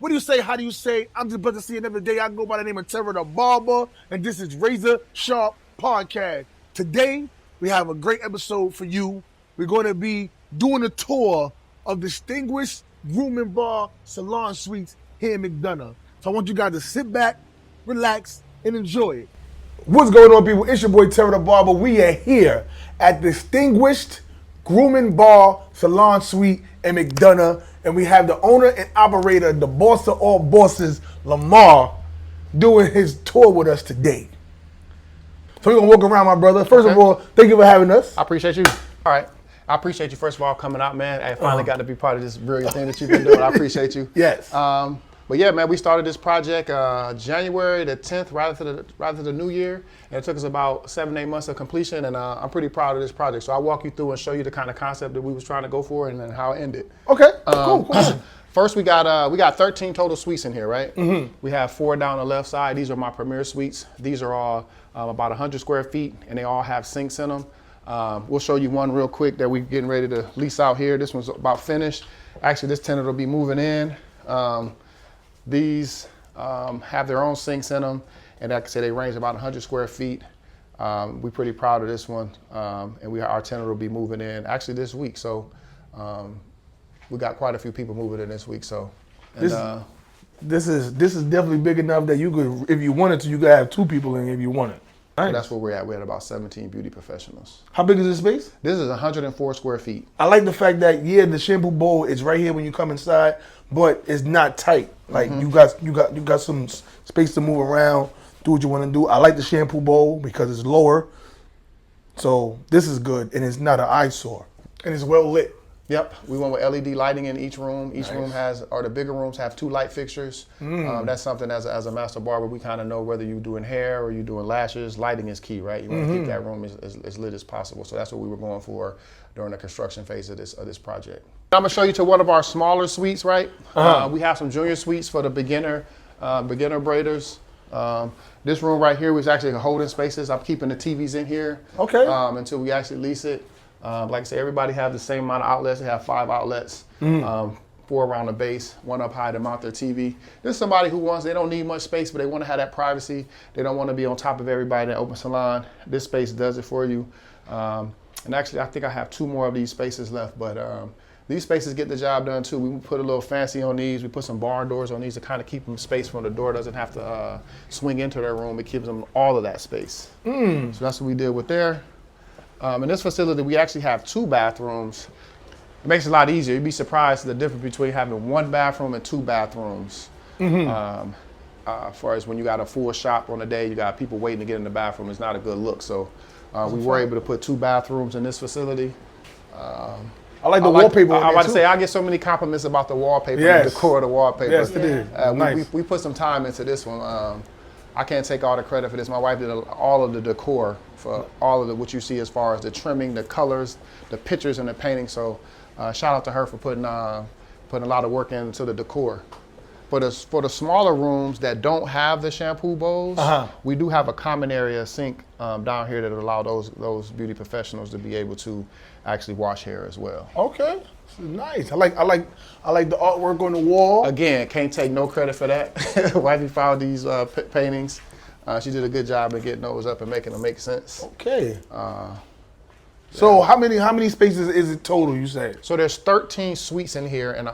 What do you say? How do you say? I'm just about to see another day. I go by the name of Terror the Barber, and this is Razor Sharp Podcast. Today, we have a great episode for you. We're going to be doing a tour of distinguished grooming bar salon suites here in McDonough. So I want you guys to sit back, relax, and enjoy it. What's going on, people? It's your boy Terror the Barber. We are here at Distinguished Grooming Bar Salon Suite in McDonough, and we have the owner and operator, the boss of all bosses, Lamar, doing his tour with us today. So we're gonna walk around, my brother. First of all, thank you for having us. I appreciate you. All right. I appreciate you, first of all, coming out, man. I finally got to be part of this brilliant thing that you've been doing. I appreciate you. Yes. But yeah, man, we started this project January the 10th, right after the new year. And it took us about 7-8 months of completion, and I'm pretty proud of this project. So I'll walk you through and show you the kind of concept that we was trying to go for and then how it ended. Okay, cool. First, we got 13 total suites in here, right? Mm-hmm. We have 4 down the left side. These are my premier suites. These are all about 100 square feet, and they all have sinks in them. We'll show you one real quick that we're getting ready to lease out here. This one's about finished. Actually, this tenant will be moving in. These have their own sinks in them, and like I said, they range about 100 square feet. We're pretty proud of this one, and our tenant will be moving in actually this week. So we got quite a few people moving in this week. So this is definitely big enough that you could, if you wanted to, you could have 2 people in if you wanted. Nice. So that's where we're at. We're at about 17 beauty professionals. How big is this space? This is 104 square feet. I like the fact that the shampoo bowl is right here when you come inside, but it's not tight. Like you got some space to move around, do what you want to do. I like the shampoo bowl because it's lower. So this is good, and it's not an eyesore, and it's well lit. Yep, we went with LED lighting in each room. Each room the bigger rooms have 2 light fixtures. That's something as a master barber, we kind of know whether you're doing hair or you're doing lashes, lighting is key, right? You want to keep that room as lit as possible. So that's what we were going for during the construction phase of this project. I'm gonna show you to one of our smaller suites, right? We have some junior suites for the beginner braiders. This room right here was actually holding spaces. I'm keeping the TVs in here until we actually lease it. Like I said, everybody have the same amount of outlets. They have 5 outlets, 4 around the base, 1 up high to mount their TV. There's somebody who they don't need much space, but they want to have that privacy. They don't want to be on top of everybody in the open salon. This space does it for you. And actually, I think I have 2 more of these spaces left, but these spaces get the job done too. We put a little fancy on these. We put some barn doors on these to kind of keep them space when the door doesn't have to swing into their room. It gives them all of that space. So that's what we did with there. In this facility, we actually have 2 bathrooms. It makes it a lot easier. You'd be surprised at the difference between having 1 bathroom and 2 bathrooms. As far as when you got a full shop on a day, you got people waiting to get in the bathroom. It's not a good look. So we were able to put 2 bathrooms in this facility. I like the wallpaper. I was about to say, I get so many compliments about the wallpaper, the decor of the wallpaper. Yes, it is. Nice. We put some time into this one. I can't take all the credit for this. My wife did all of the decor for all of what you see as far as the trimming, the colors, the pictures, and the painting. So shout out to her for putting a lot of work into the decor. For the smaller rooms that don't have the shampoo bowls, we do have a common area sink down here that will allow those beauty professionals to be able to actually wash hair as well. Okay, nice. I like the artwork on the wall. Again, can't take no credit for that. Wifey found these paintings. She did a good job of getting those up and making them make sense. Okay. So how many spaces is it total, you say? So there's 13 suites in here, and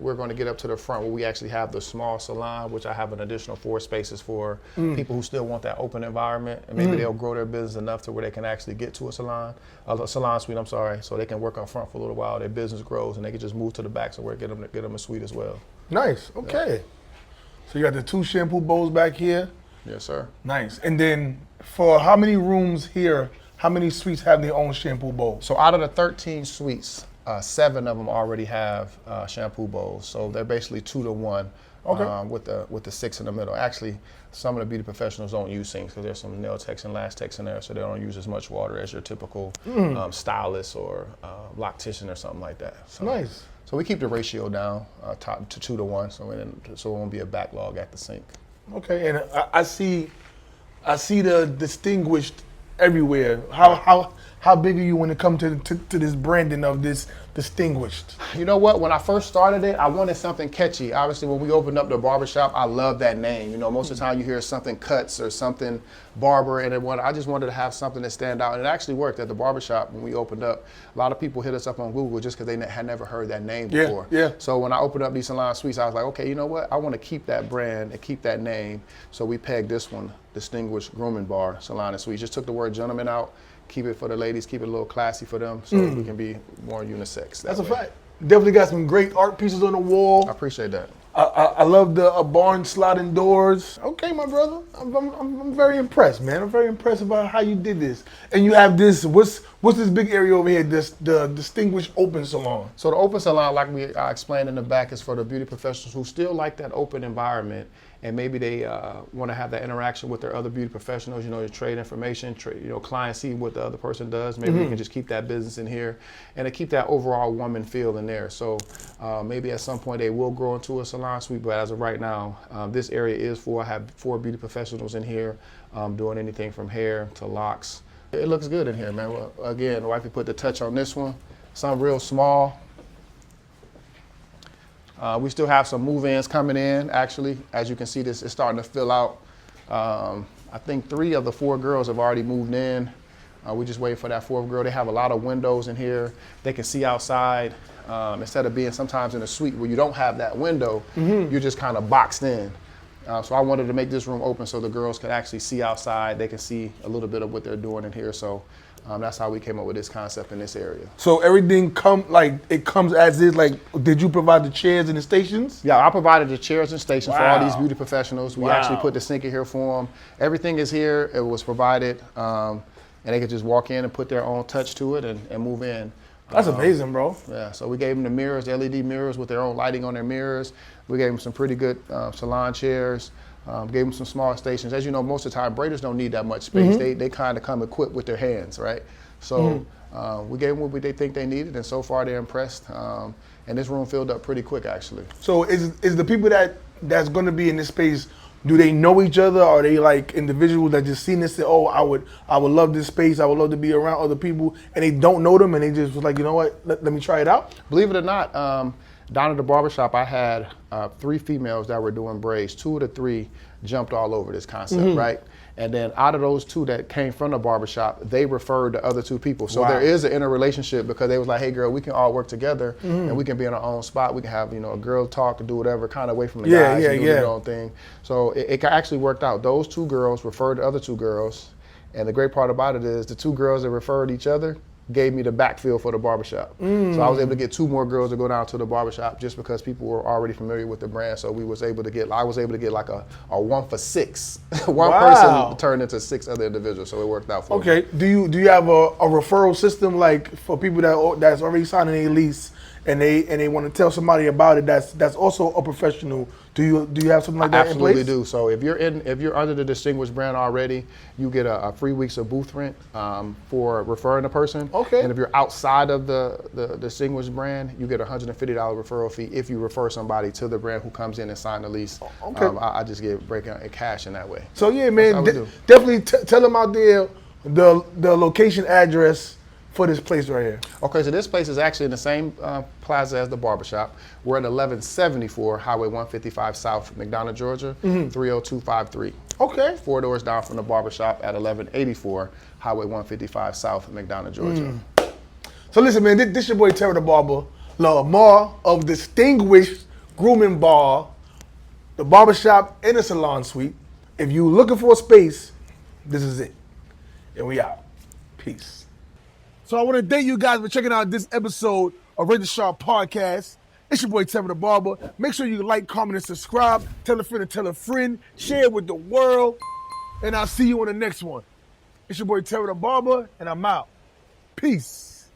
we're going to get up to the front where we actually have the small salon, which I have an additional 4 spaces for people who still want that open environment, and maybe they'll grow their business enough to where they can actually get to a salon suite, so they can work up front for a little while, their business grows, and they can just move to the back so we're get them a suite as well. Nice, okay. Yeah. So you got the 2 shampoo bowls back here? Yes, sir. Nice. And then for how many rooms here, how many suites have their own shampoo bowl? So out of the 13 suites, 7 of them already have shampoo bowls. So they're basically 2 to 1 with the 6 in the middle. Actually, some of the beauty professionals don't use sinks because there's some nail techs and lash techs in there, so they don't use as much water as your typical stylist or loctician or something like that. So, nice. So we keep the ratio down to 2 to 1, so it won't be a backlog at the sink. Okay, and I see the distinguished everywhere. How big are you when it comes to this branding of this distinguished? You know what? When I first started it, I wanted something catchy. Obviously, when we opened up the barbershop, I love that name. You know, most of the time you hear something Cuts or something Barber, and I just wanted to have something that stand out. And it actually worked at the barbershop when we opened up. A lot of people hit us up on Google just because they had never heard that name before. Yeah. So when I opened up these Salon Suites, I was like, okay, you know what? I want to keep that brand and keep that name. So we pegged this one, Distinguished Grooming Bar, Salon and Suites. Just took the word gentleman out, keep it for the ladies, keep it a little classy for them, so we can be more unisex. That's a fact. Definitely got some great art pieces on the wall. I appreciate that. I love the barn sliding doors. Okay, my brother, I'm very impressed, man. I'm very impressed about how you did this. And you have this. What's this big area over here? The Distinguished Open Salon. So the open salon, like I explained in the back, is for the beauty professionals who still like that open environment, and maybe they want to have that interaction with their other beauty professionals. You know, to trade information, clients see what the other person does. Maybe you can just keep that business in here, and to keep that overall woman feel in there. So maybe at some point they will grow into a salon suite, but as of right now, this area is for. I have 4 beauty professionals in here doing anything from hair to locks. It looks good in here, man. Well, again, the wifey put the touch on this one. Some real small. We still have some move-ins coming in, actually. As you can see, this is starting to fill out. I think 3 of the 4 girls have already moved in. We're just waiting for that 4th girl. They have a lot of windows in here. They can see outside. Instead of being sometimes in a suite where you don't have that window, you're just kind of boxed in. So I wanted to make this room open so the girls could actually see outside. They can see a little bit of what they're doing in here. So that's how we came up with this concept in this area. So everything comes as is. Like, did you provide the chairs and the stations? Yeah, I provided the chairs and stations for all these beauty professionals. We actually put the sink in here for them. Everything is here. It was provided, and they could just walk in and put their own touch to it and move in. That's amazing, bro. Yeah, so we gave them the mirrors, the LED mirrors with their own lighting on their mirrors. We gave them some pretty good salon chairs. Gave them some small stations. As you know, most of the time, braiders don't need that much space. They kind of come equipped with their hands, right? So we gave them what they think they needed, and so far they're impressed. And this room filled up pretty quick, actually. So is the people that's going to be in this space, do they know each other? Are they like individuals that just seen this and say, oh, I would love this space. I would love to be around other people, and they don't know them, and they just was like, you know what, let me try it out? Believe it or not, down at the barbershop, I had 3 females that were doing braids. 2 of the 3 jumped all over this concept, right? And then out of those 2 that came from the barbershop, they referred the other 2 people. So there is an interrelationship because they was like, hey girl, we can all work together and we can be in our own spot. We can have, a girl talk and do whatever, kind of away from the guys and do their own thing. So it actually worked out. Those 2 girls referred the other 2 girls. And the great part about it is the 2 girls that referred each other gave me the backfill for the barbershop. So I was able to get 2 more girls to go down to the barbershop just because people were already familiar with the brand. So I was able to get like a 1 for 6. One person turned into 6 other individuals, so it worked out for me. Okay, do you have a referral system like for people that's already signing a lease and they want to tell somebody about it that's also a professional? Do you have something like that in place? Absolutely do. So if you're under the Distinguished brand already, you get a free weeks of booth rent for referring a person. Okay. And if you're outside of the Distinguished brand, you get a $150 referral fee if you refer somebody to the brand who comes in and sign the lease. Okay. I just get breaking cash in that way. So yeah, man, definitely tell them out there the location address for this place right here. Okay, so this place is actually in the same plaza as the barbershop. We're at 1174 Highway 155 South, McDonough, Georgia, 30253. Okay. 4 doors down from the barbershop at 1184 Highway 155 South, McDonough, Georgia. So listen, man, this your boy Terry the Barber, Lamar of Distinguished Grooming Bar, the barbershop and the salon suite. If you looking for a space, this is it. And we out. Peace. So I want to thank you guys for checking out this episode of Razor Sharp Podcast. It's your boy Terry the Barber. Make sure you like, comment, and subscribe. Tell a friend to tell a friend. Share it with the world. And I'll see you on the next one. It's your boy Terry the Barber, and I'm out. Peace.